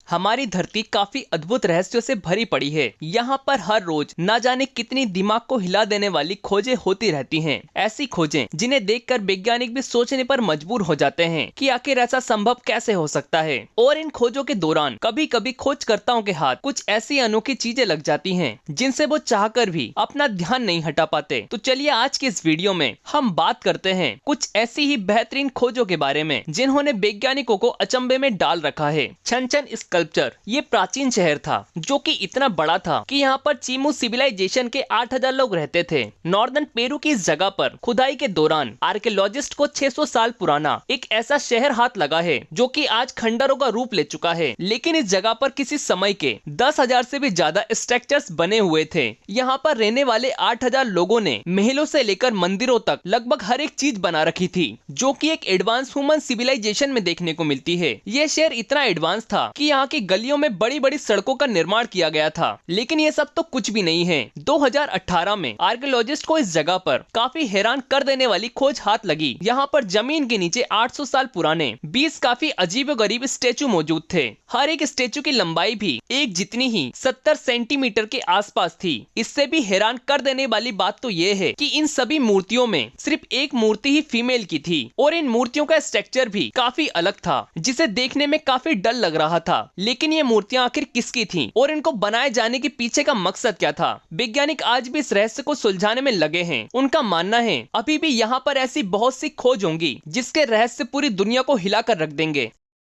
हमारी धरती काफी अद्भुत रहस्यों से भरी पड़ी है। यहाँ पर हर रोज न जाने कितनी दिमाग को हिला देने वाली खोजें होती रहती हैं। ऐसी खोजें जिन्हें देखकर वैज्ञानिक भी सोचने पर मजबूर हो जाते हैं कि आखिर ऐसा संभव कैसे हो सकता है। और इन खोजों के दौरान कभी कभी खोजकर्ताओं के हाथ कुछ ऐसी अनोखी चीजें लग जाती हैं जिनसे वो चाहकर भी अपना ध्यान नहीं हटा पाते। तो चलिए आज के इस वीडियो में हम बात करते हैं कुछ ऐसी ही बेहतरीन खोजों के बारे में जिन्होंने वैज्ञानिकों को अचंभे में डाल रखा है। छन स्कल्पचर ये प्राचीन शहर था जो कि इतना बड़ा था कि यहाँ पर चीमू सिविलाइजेशन के 8000 लोग रहते थे। नॉर्दर्न पेरू की इस जगह पर खुदाई के दौरान आर्कियोलॉजिस्ट को 600 साल पुराना एक ऐसा शहर हाथ लगा है जो कि आज खंडरों का रूप ले चुका है। लेकिन इस जगह पर किसी समय के 10,000 से भी ज्यादा स्ट्रक्चर्स बने हुए थे। यहाँ पर रहने वाले 8000 लोगों ने महलों से लेकर मंदिरों तक लगभग हर एक चीज बना रखी थी जो कि एक एडवांस ह्यूमन सिविलाइजेशन में देखने को मिलती है। यह शहर इतना एडवांस था कि यहाँ की गलियों में बड़ी बड़ी सड़कों का निर्माण किया गया था। लेकिन ये सब तो कुछ भी नहीं है। 2018 में आर्कियोलॉजिस्ट को इस जगह पर काफी हैरान कर देने वाली खोज हाथ लगी। यहाँ पर जमीन के नीचे 800 साल पुराने 20 काफी अजीबोगरीब स्टेचू मौजूद थे। हर एक स्टेचू की लंबाई भी एक जितनी ही 70 सेंटीमीटर के आसपास थी। इससे भी हैरान कर देने वाली बात तो ये है कि इन सभी मूर्तियों में सिर्फ एक मूर्ति ही फीमेल की थी और इन मूर्तियों का स्ट्रक्चर भी काफी अलग था जिसे देखने में काफी डर लग रहा था। लेकिन ये मूर्तियां आखिर किसकी थीं और इनको बनाए जाने के पीछे का मकसद क्या था? वैज्ञानिक आज भी इस रहस्य को सुलझाने में लगे हैं। उनका मानना है अभी भी यहाँ पर ऐसी बहुत सी खोज होंगी जिसके रहस्य पूरी दुनिया को हिलाकर रख देंगे।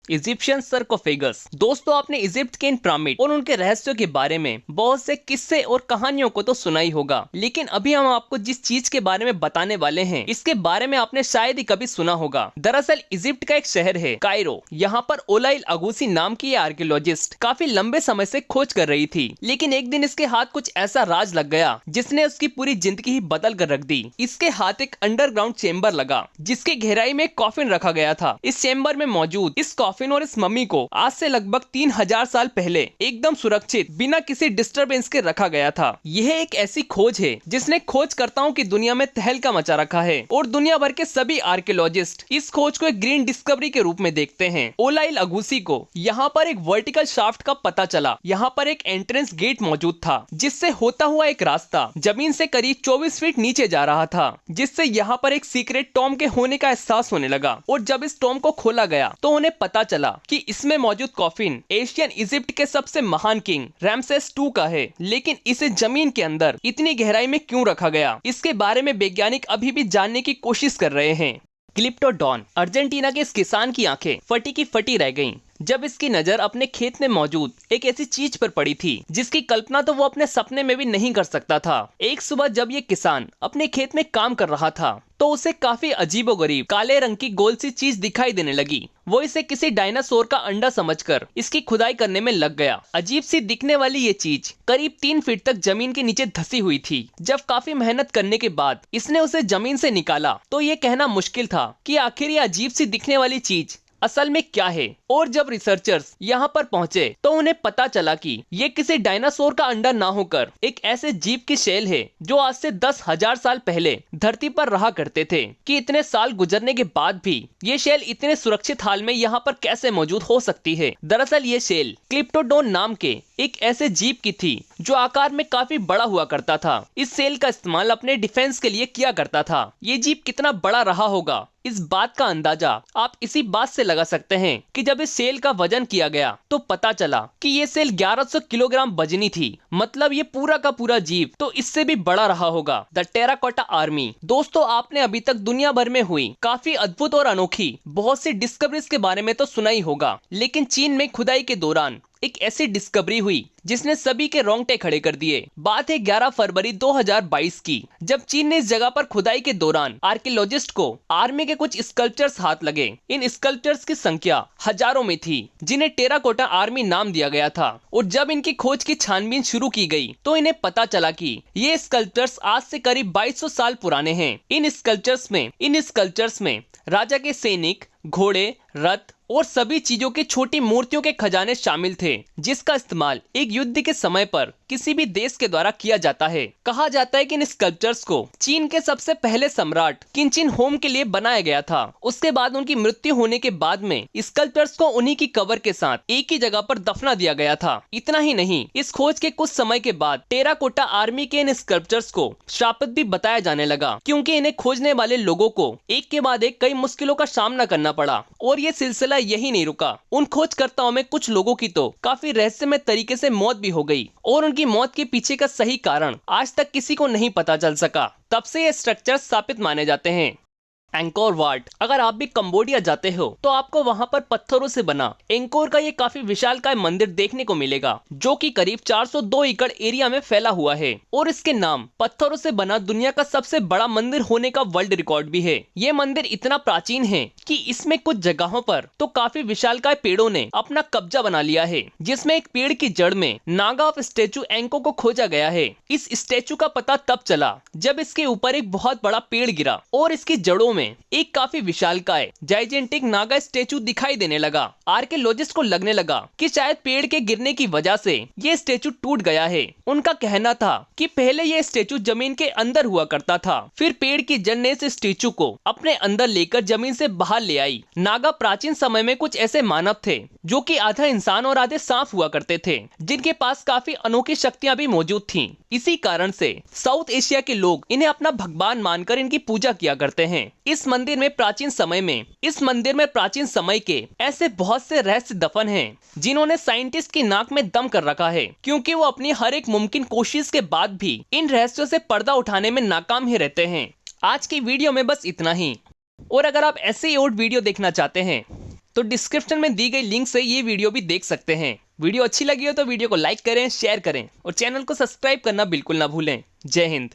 इजिप्शियन सर्कोफेगस। दोस्तों आपने इजिप्ट के इन पिरामिड और उनके रहस्यों के बारे में बहुत से किस्से और कहानियों को तो सुना ही होगा, लेकिन अभी हम आपको जिस चीज के बारे में बताने वाले हैं इसके बारे में आपने शायद ही कभी सुना होगा। दरअसल इजिप्ट का एक शहर है कायरो। यहाँ पर ओलाइल अगूसी नाम की आर्कियोलॉजिस्ट काफी लंबे समय से खोज कर रही थी, लेकिन एक दिन इसके हाथ कुछ ऐसा राज लग गया जिसने उसकी पूरी जिंदगी ही बदल कर रख दी। इसके हाथ एक अंडरग्राउंड चेम्बर लगा जिसकी गहराई में एक कॉफिन रखा गया था। इस चेम्बर में मौजूद इस कॉफिन और इस मम्मी को आज से लगभग 3000 साल पहले एकदम सुरक्षित बिना किसी डिस्टरबेंस के रखा गया था। यह एक ऐसी खोज है जिसने खोजकर्ताओं की दुनिया में तहलका मचा रखा है और दुनिया भर के सभी आर्कियोलॉजिस्ट इस खोज को एक ग्रीन डिस्कवरी के रूप में देखते हैं। ओलाइल अगूसी को यहाँ पर एक वर्टिकल शाफ्ट का पता चला। यहाँ पर एक एंट्रेंस गेट मौजूद था जिससे होता हुआ एक रास्ता जमीन से करीब 24 फीट नीचे जा रहा था, जिससे यहाँ पर एक सीक्रेट टॉम के होने का एहसास होने लगा। और जब इस टॉम को खोला गया तो उन्हें पता चला कि इसमें मौजूद कॉफिन एशियन इजिप्ट के सबसे महान किंग रैमसेस II का है। लेकिन इसे जमीन के अंदर इतनी गहराई में क्यों रखा गया, इसके बारे में वैज्ञानिक अभी भी जानने की कोशिश कर रहे हैं। क्लिप्टोडॉन। अर्जेंटीना के इस किसान की आंखें फटी की फटी रह गईं जब इसकी नजर अपने खेत में मौजूद एक ऐसी चीज पर पड़ी थी जिसकी कल्पना तो वो अपने सपने में भी नहीं कर सकता था। एक सुबह जब ये किसान अपने खेत में काम कर रहा था तो उसे काफी अजीबोगरीब काले रंग की गोल सी चीज दिखाई देने लगी। वो इसे किसी डायनासोर का अंडा समझकर इसकी खुदाई करने में लग गया। अजीब सी दिखने वाली ये चीज करीब 3 फीट तक जमीन के नीचे धसी हुई थी। जब काफी मेहनत करने के बाद इसने उसे जमीन से निकाला तो ये कहना मुश्किल था कि आखिर ये अजीब सी दिखने वाली चीज असल में क्या है। और जब रिसर्चर्स यहाँ पर पहुंचे तो उन्हें पता चला कि ये किसी डायनासोर का अंडा ना होकर एक ऐसे जीव की शैल है जो आज से 10,000 साल पहले धरती पर रहा करते थे। कि इतने साल गुजरने के बाद भी ये शैल इतने सुरक्षित हाल में यहाँ पर कैसे मौजूद हो सकती है। दरअसल ये शैल क्लिप्टोडोन नाम के एक ऐसे जीव की थी जो आकार में काफी बड़ा हुआ करता था। इस सेल का इस्तेमाल अपने डिफेंस के लिए किया करता था। ये जीव कितना बड़ा रहा होगा इस बात का अंदाजा आप इसी बात से लगा सकते हैं कि जब इस सेल का वजन किया गया तो पता चला कि ये सेल 1100 किलोग्राम वजनी थी। मतलब ये पूरा का पूरा जीव तो इससे भी बड़ा रहा होगा। The terracotta army. दोस्तों आपने अभी तक दुनिया भर में हुई काफी अद्भुत और अनोखी बहुत सी डिस्कवरीज के बारे में तो सुना ही होगा, लेकिन चीन में खुदाई के दौरान एक ऐसी डिस्कवरी हुई जिसने सभी के रोंगटे खड़े कर दिए। बात है 11 फरवरी 2022 की, जब चीन ने इस जगह पर खुदाई के दौरान आर्कियोलॉजिस्ट को आर्मी के कुछ स्कल्पचर्स हाथ लगे। इन स्कल्पचर्स की संख्या हजारों में थी जिन्हें टेराकोटा आर्मी नाम दिया गया था। और जब इनकी खोज की छानबीन शुरू की गई तो इन्हें पता चला कि ये स्कल्पचर्स आज से करीब 2200 साल पुराने हैं। इन स्कल्पचर्स में राजा के सैनिक, घोड़े, रथ और सभी चीजों की छोटी मूर्तियों के खजाने शामिल थे, जिसका इस्तेमाल एक युद्ध के समय पर किसी भी देश के द्वारा किया जाता है। कहा जाता है कि इन स्कल्पचर्स को चीन के सबसे पहले सम्राट किनचिन होम के लिए बनाया गया था। उसके बाद उनकी मृत्यु होने के बाद में स्कल्पचर्स को उन्हीं की कबर के साथ एक ही जगह पर दफना दिया गया था। इतना ही नहीं, इस खोज के कुछ समय के बाद टेराकोटा आर्मी के इन स्कल्पचर्स को श्रापित भी बताया जाने लगा, क्योंकि इन्हें खोजने वाले लोगों को एक के बाद एक कई मुश्किलों का सामना करना पड़ा। और ये सिलसिला यही नहीं रुका। उन खोजकर्ताओं में कुछ लोगों की तो काफी रहस्यमय तरीके से मौत भी हो गई, और उनकी मौत के पीछे का सही कारण आज तक किसी को नहीं पता चल सका। तब से ये स्ट्रक्चर स्थापित माने जाते हैं। एंकोर वाट, अगर आप भी कंबोडिया जाते हो तो आपको वहां पर पत्थरों से बना एंकोर का ये काफी विशालकाय मंदिर देखने को मिलेगा, जो कि करीब 402 एकड़ एरिया में फैला हुआ है। और इसके नाम पत्थरों से बना दुनिया का सबसे बड़ा मंदिर होने का वर्ल्ड रिकॉर्ड भी है। ये मंदिर इतना प्राचीन है कि इसमें कुछ जगहों पर तो काफी विशालकाय पेड़ों ने अपना कब्जा बना लिया है, जिसमें एक पेड़ की जड़ में नागा ऑफ स्टेचू एंको को खोजा गया है। इस स्टेचू का पता तब चला जब इसके ऊपर एक बहुत बड़ा पेड़ गिरा और इसकी जड़ों में एक काफी विशालकाय जाइजेंटिक नागा स्टेचू दिखाई देने लगा। आर्कियोलॉजिस्ट को लगने लगा कि शायद पेड़ के गिरने की वजह से ये स्टेचू टूट गया है। उनका कहना था कि पहले ये स्टेचू जमीन के अंदर हुआ करता था, फिर पेड़ की जड़ ने इस स्टेचू को अपने अंदर लेकर जमीन से बाहर ले आई। नागा प्राचीन समय में कुछ ऐसे मानव थे जो कि आधा इंसान और आधे सांप हुआ करते थे, जिनके पास काफी अनोखी शक्तियां भी मौजूद थीं। इसी कारण से साउथ एशिया के लोग इन्हें अपना भगवान मानकर इनकी पूजा किया करते हैं। इस मंदिर में प्राचीन समय के ऐसे बहुत से रहस्य दफन हैं, जिन्होंने साइंटिस्ट की नाक में दम कर रखा है, क्योंकि वो अपनी हर एक मुमकिन कोशिश के बाद भी इन रहस्यों से पर्दा उठाने में नाकाम ही रहते हैं। आज की वीडियो में बस इतना ही, और अगर आप ऐसे ही और वीडियो देखना चाहते हैं तो डिस्क्रिप्शन में दी गई लिंक से ये वीडियो भी देख सकते हैं। वीडियो अच्छी लगी हो तो वीडियो को लाइक करें, शेयर करें और चैनल को सब्सक्राइब करना बिल्कुल ना भूलें। जय हिंद।